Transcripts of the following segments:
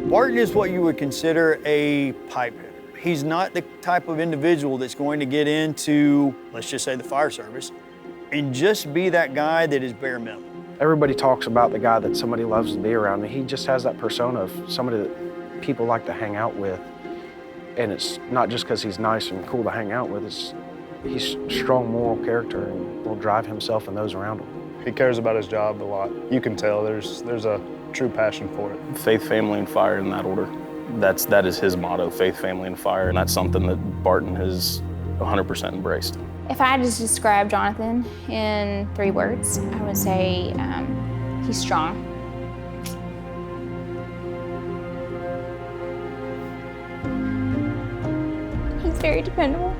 Barton is what you would consider a pipe hitter. He's not the type of individual that's going to get into, let's just say, the fire service and just be that guy that is bare minimum. Everybody talks about the guy that somebody loves to be around. He just has that persona of somebody that people like to hang out with. And it's not just because he's nice and cool to hang out with, he's strong moral character and will drive himself and those around him. He cares about his job a lot. You can tell there's a true passion for it. Faith, family, and fire in that order. That is his motto, faith, family, and fire. And that's something that Barton has 100% embraced. If I had to describe Jonathan in 3 words, I would say he's strong. He's very dependable.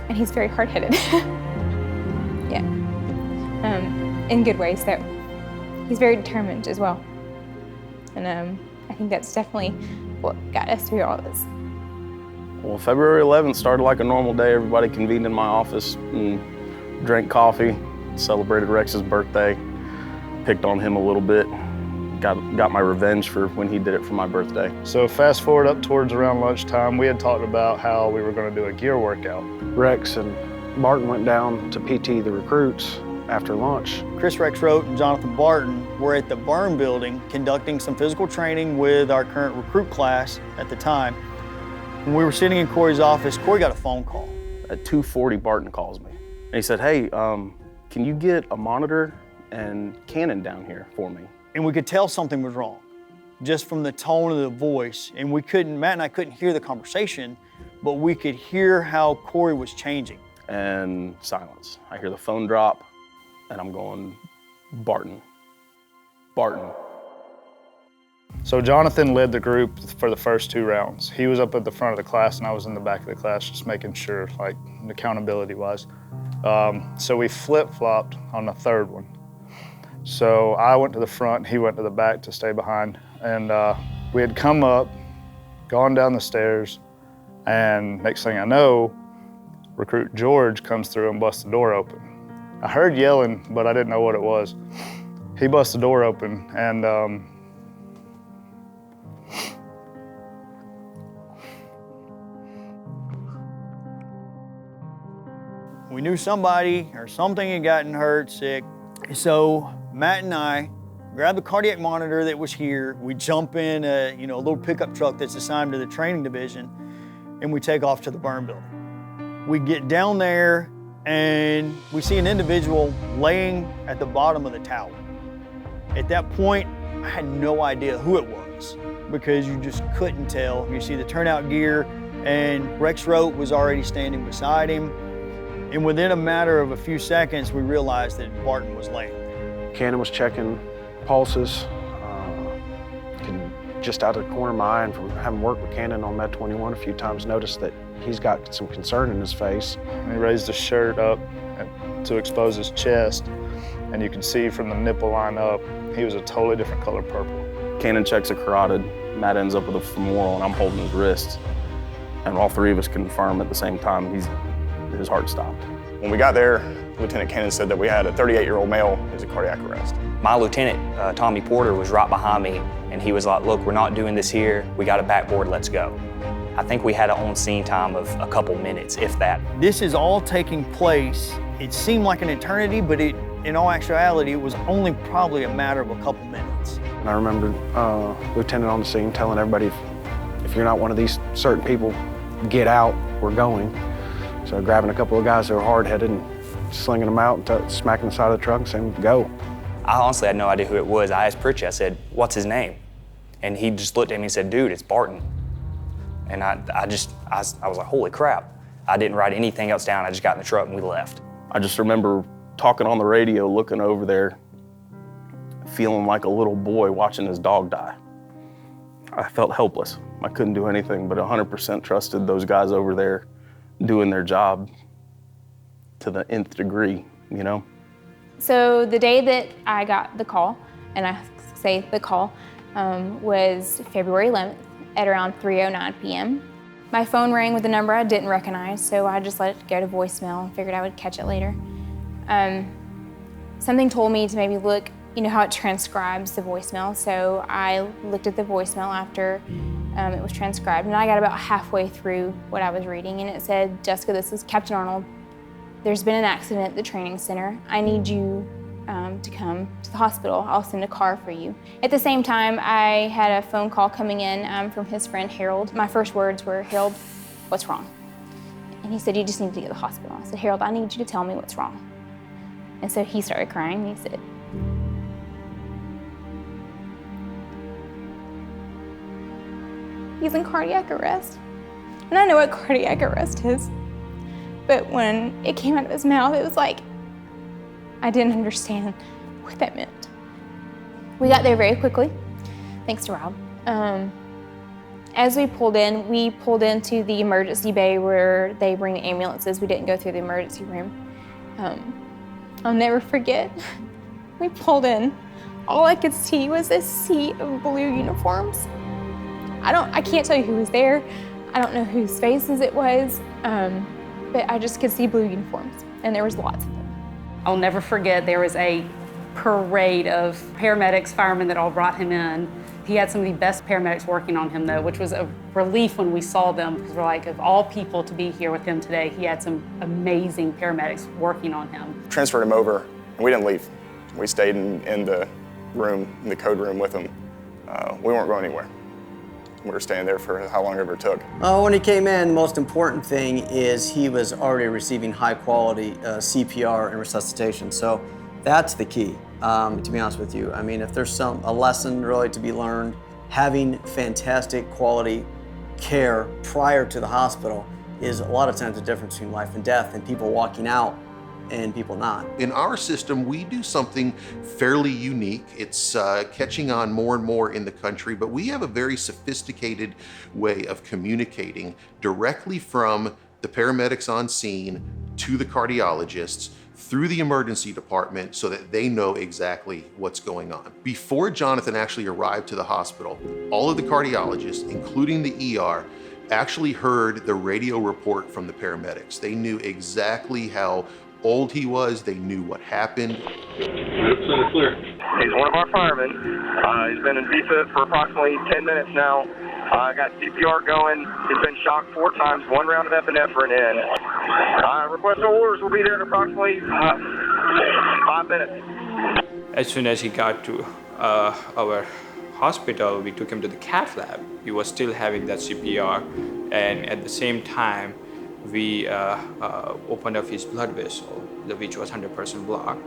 And he's very hard-headed. Yeah. In good ways, though. He's very determined as well. And I think that's definitely what got us through all this. Well, February 11th started like a normal day. Everybody convened in my office and drank coffee, celebrated Rex's birthday, picked on him a little bit, got my revenge for when he did it for my birthday. So fast forward up towards around lunchtime, we had talked about how we were going to do a gear workout. Rex and Barton went down to PT the recruits after lunch. Chris Rexroth and Jonathan Barton were at the burn building conducting some physical training with our current recruit class at the time. When we were sitting in Corey's office, Corey got a phone call. At 2:40, Barton calls me. And he said, hey, can you get a monitor and cannon down here for me? And we could tell something was wrong, just from the tone of the voice. And Matt and I couldn't hear the conversation, but we could hear how Corey was changing. And silence. I hear the phone drop, and I'm going, Barton. So Jonathan led the group for the first 2 rounds. He was up at the front of the class and I was in the back of the class just making sure, like, accountability-wise. So we flip-flopped on the 3rd one. So I went to the front, he went to the back to stay behind. And we had come up, gone down the stairs, and next thing I know, recruit George comes through and busts the door open. I heard yelling, but I didn't know what it was. He busts the door open and We knew somebody or something had gotten hurt, sick. So Matt and I grabbed the cardiac monitor that was here. We jump in a little pickup truck that's assigned to the training division, and we take off to the burn building. We get down there and we see an individual laying at the bottom of the tower. At that point, I had no idea who it was because you just couldn't tell. You see the turnout gear, and Rexroth was already standing beside him. And within a matter of a few seconds, we realized that Barton was laying there. Cannon was checking pulses. Just out of the corner of my eye, and from having worked with Cannon on Med 21 a few times, noticed that he's got some concern in his face. he raised his shirt up to expose his chest, and you could see from the nipple line up, he was a totally different color purple. Cannon checks a carotid, Matt ends up with a femoral, and I'm holding his wrist. And all 3 of us confirm at the same time his heart stopped. When we got there, Lieutenant Cannon said that we had a 38-year-old male who's a cardiac arrest. My lieutenant, Tommy Porter, was right behind me, and he was like, look, we're not doing this here. We got a backboard, let's go. I think we had an on-scene time of a couple minutes, if that. This is all taking place. It seemed like an eternity, but in all actuality, it was only probably a matter of a couple minutes. And I remember Lieutenant on the scene telling everybody, if you're not one of these certain people, get out, we're going. So grabbing a couple of guys that were hard-headed and slinging them out and smacking the side of the truck and saying, go. I honestly had no idea who it was. I asked Pritchett, I said, what's his name? And he just looked at me and said, dude, it's Barton. And I was like, holy crap. I didn't write anything else down. I just got in the truck and we left. I just remember talking on the radio, looking over there, feeling like a little boy watching his dog die. I felt helpless. I couldn't do anything, but 100% trusted those guys over there doing their job to the nth degree, you know? So the day that I got the call, and I say the call, was February 11th at around 3:09 p.m. My phone rang with a number I didn't recognize, so I just let it go to voicemail and figured I would catch it later. Something told me to maybe look you know how it transcribes the voicemail. So I looked at the voicemail after it was transcribed, and I got about halfway through what I was reading, and it said, "Jessica, this is Captain Arnold. There's been an accident at the training center. I need you to come to the hospital. I'll send a car for you." At the same time, I had a phone call coming in from his friend Harold. My first words were, "Harold, what's wrong?" And he said, "You just need to get to the hospital." I said, "Harold, I need you to tell me what's wrong." And so he started crying, and he said, "He's in cardiac arrest." And I know what cardiac arrest is, but when it came out of his mouth, it was like, I didn't understand what that meant. We got there very quickly, thanks to Rob. As we pulled into the emergency bay where they bring the ambulances. We didn't go through the emergency room. I'll never forget, we pulled in. All I could see was a sea of blue uniforms. I can't tell you who was there. I don't know whose faces it was, but I just could see blue uniforms, and there was lots of them. I'll never forget, there was a parade of paramedics, firemen that all brought him in. He had some of the best paramedics working on him though, which was a relief when we saw them, because we're like, of all people to be here with him today, he had some amazing paramedics working on him. Transferred him over, and we didn't leave. We stayed in the room, in the code room with him. We weren't going anywhere. We were staying there for how long ever it took. When he came in, the most important thing is he was already receiving high quality CPR and resuscitation. So that's the key, to be honest with you. I mean, if there's a lesson really to be learned, having fantastic quality care prior to the hospital is a lot of times the difference between life and death, and people walking out and people not. In our system, we do something fairly unique. It's catching on more and more in the country, but we have a very sophisticated way of communicating directly from the paramedics on scene to the cardiologists through the emergency department so that they know exactly what's going on. Before Jonathan actually arrived to the hospital, all of the cardiologists, including the ER, actually heard the radio report from the paramedics. They knew exactly how old he was, they knew what happened. Clear. He's one of our firemen. He's been in VFib for approximately 10 minutes now. Got CPR going. He's been shocked 4 times, 1 round of epinephrine in. Request orders will be there in approximately 5 minutes. As soon as he got to our hospital, we took him to the cath lab. He was still having that CPR, and at the same time, we opened up his blood vessel, which was 100% blocked.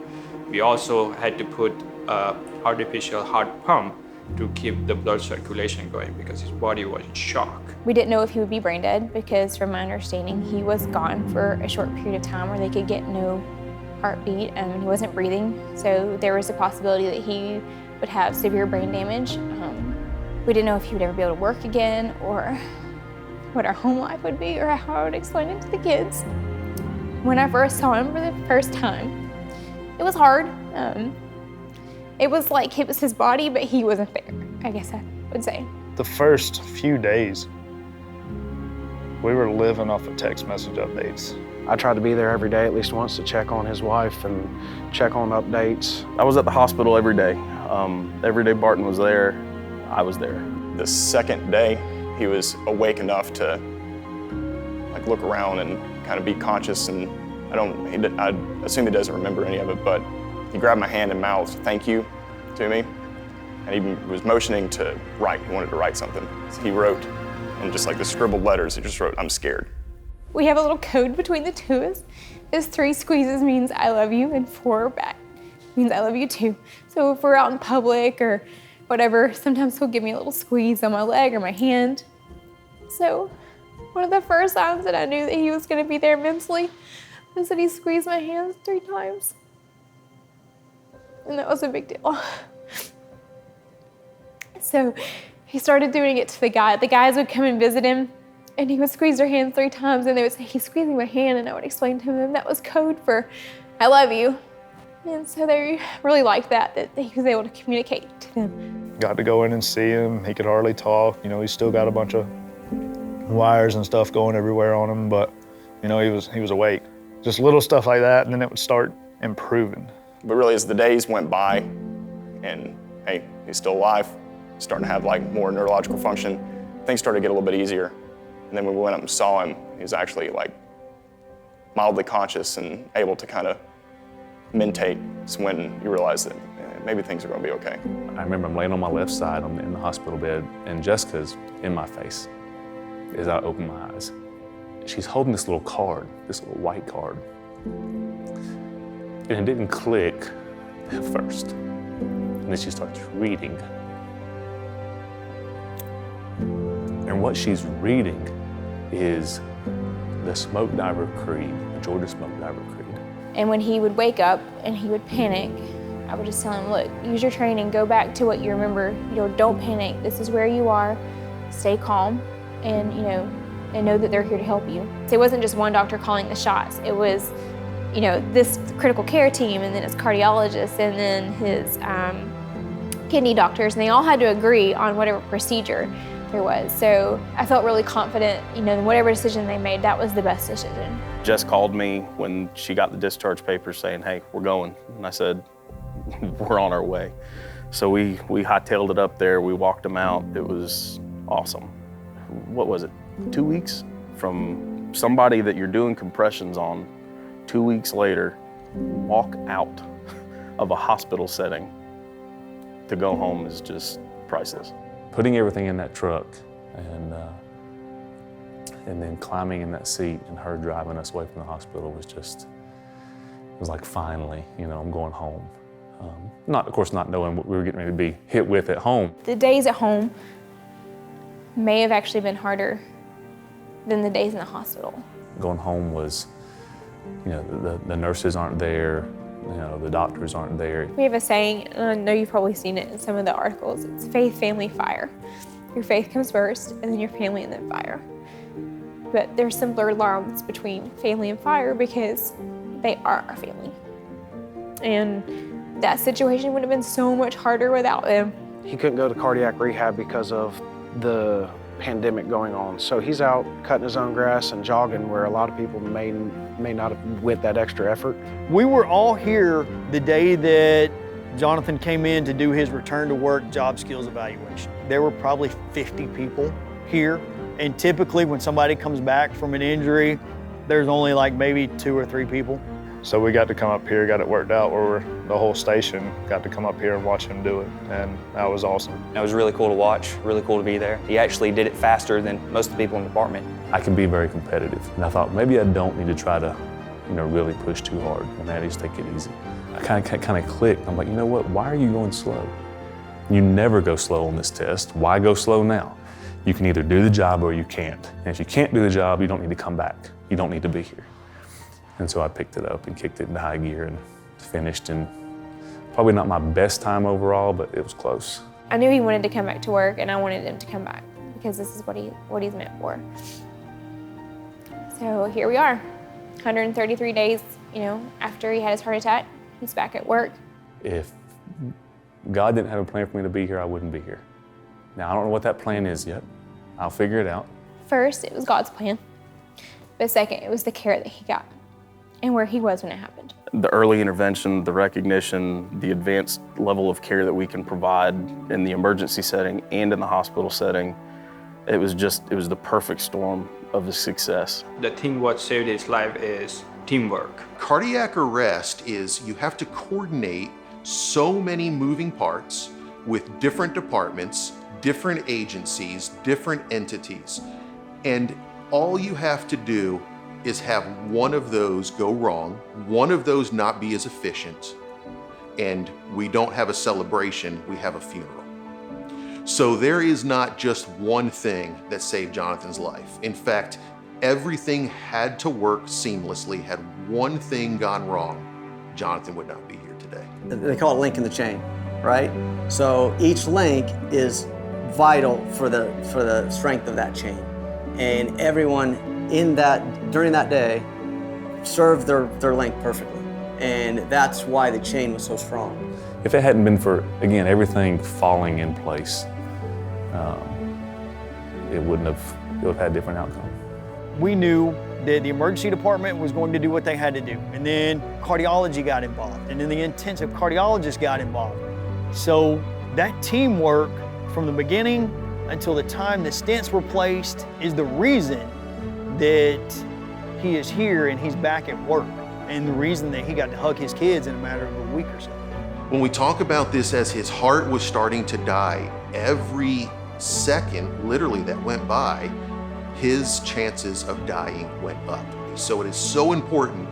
We also had to put artificial heart pump to keep the blood circulation going because his body was in shock. We didn't know if he would be brain dead because, from my understanding, he was gone for a short period of time where they could get no heartbeat and he wasn't breathing. So there was a possibility that he would have severe brain damage. We didn't know if he would ever be able to work again or what our home life would be or how I would explain it to the kids. When I first saw him for the first time, it was hard. It was like it was his body, but he wasn't there, I guess I would say. The first few days, we were living off of text message updates. I tried to be there every day at least once to check on his wife and check on updates. I was at the hospital every day. Every day Barton was there, I was there. The second day, he was awake enough to look around and kind of be conscious, and I assume he doesn't remember any of it, but he grabbed my hand and mouthed "thank you" to me, and he was motioning to write. He wanted to write something. So he wrote, and just like the scribbled letters, he just wrote, "I'm scared." We have a little code between the two of us. Is 3 squeezes means I love you, and 4 back means I love you too. So if we're out in public or whatever, sometimes he'll give me a little squeeze on my leg or my hand. So one of the first times that I knew that he was gonna be there mentally was that he squeezed my hands 3 times. And that was a big deal. So he started doing it to the guy. The guys would come and visit him, and he would squeeze their hands 3 times, and they would say, "He's squeezing my hand," and I would explain to him that was code for "I love you." And so they really liked that he was able to communicate to them. Got to go in and see him. He could hardly talk. You know, he's still got a bunch of wires and stuff going everywhere on him, but you know, he was awake. Just little stuff like that, and then it would start improving. But really, as the days went by, and hey, he's still alive, starting to have like more neurological function. Things started to get a little bit easier. And then when we went up and saw him, he was actually like mildly conscious and able to kind of mentate. It's when you realize that maybe things are going to be okay. I remember I'm laying on my left side in the hospital bed, and Jessica's in my face as I open my eyes. She's holding this little card, this little white card. And it didn't click at first. And then she starts reading. And what she's reading is the Smoke Diver Creed, the Georgia Smoke Diver Creed. And when he would wake up and he would panic, I would just tell him, look, use your training, go back to what you remember, don't panic, this is where you are, stay calm, and and know that they're here to help you. So it wasn't just one doctor calling the shots, it was, this critical care team, and then his cardiologist, and then his kidney doctors, and they all had to agree on whatever procedure there was. So I felt really confident, whatever decision they made, that was the best decision. Jess called me when she got the discharge papers saying, hey, we're going. And I said, we're on our way. So we hightailed it up there, we walked them out. It was awesome. What was it, 2 weeks? From somebody that you're doing compressions on, 2 weeks later, walk out of a hospital setting to go home is just priceless. Putting everything in that truck and then climbing in that seat and her driving us away from the hospital was just, it was like, finally, I'm going home. Of course, not knowing what we were getting ready to be hit with at home. The days at home may have actually been harder than the days in the hospital. Going home was, the nurses aren't there, the doctors aren't there. We have a saying, and I know you've probably seen it in some of the articles, it's faith, family, fire. Your faith comes first, and then your family, and then fire. But there's some blurred lines between family and fire because they are our family. And that situation would have been so much harder without them. He couldn't go to cardiac rehab because of the pandemic going on. So he's out cutting his own grass and jogging where a lot of people may not have went that extra effort. We were all here the day that Jonathan came in to do his return to work job skills evaluation. There were probably 50 people here. And typically when somebody comes back from an injury, there's only like maybe 2 or 3 people. So we got to come up here, got it worked out where the whole station got to come up here and watch him do it, and that was awesome. It was really cool to watch, really cool to be there. He actually did it faster than most of the people in the department. I can be very competitive, and I thought maybe I don't need to try to, really push too hard, and I just take it easy. I kind of clicked. I'm like, you know what? Why are you going slow? You never go slow on this test. Why go slow now? You can either do the job or you can't. And if you can't do the job, you don't need to come back. You don't need to be here. And so I picked it up and kicked it into high gear and finished in probably not my best time overall, but it was close. I knew he wanted to come back to work, and I wanted him to come back because this is what he's meant for. So here we are, 133 days, after he had his heart attack, he's back at work. If God didn't have a plan for me to be here, I wouldn't be here. Now, I don't know what that plan is yet. I'll figure it out. First, it was God's plan. But second, it was the care that he got and where he was when it happened. The early intervention, the recognition, the advanced level of care that we can provide in the emergency setting and in the hospital setting, it was the perfect storm of success. The thing what saved his life is teamwork. Cardiac arrest is you have to coordinate so many moving parts with different departments, different agencies, different entities. And all you have to do is have one of those go wrong, one of those not be as efficient, and we don't have a celebration, we have a funeral. So there is not just one thing that saved Jonathan's life. In fact, everything had to work seamlessly. Had one thing gone wrong, Jonathan would not be here today. They call it link in the chain, right? So each link is vital for the strength of that chain. And everyone during that day served their link perfectly. And that's why the chain was so strong. If it hadn't been for, again, everything falling in place, it would have had a different outcome. We knew that the emergency department was going to do what they had to do. And then cardiology got involved. And then the intensive cardiologist got involved. So that teamwork from the beginning until the time the stents were placed is the reason that he is here and he's back at work, and the reason that he got to hug his kids in a matter of a week or so. When we talk about this as his heart was starting to die, every second, literally, that went by, his chances of dying went up. So it is so important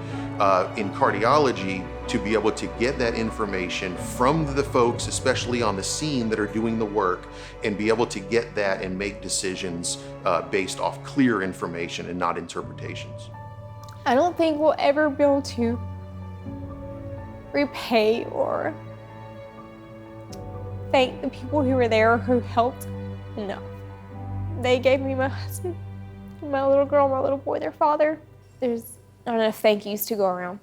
in cardiology to be able to get that information from the folks, especially on the scene that are doing the work, and be able to get that and make decisions based off clear information and not interpretations. I don't think we'll ever be able to repay or thank the people who were there who helped. No. They gave me my husband, my little girl, my little boy, their father. There's not enough thank yous to go around.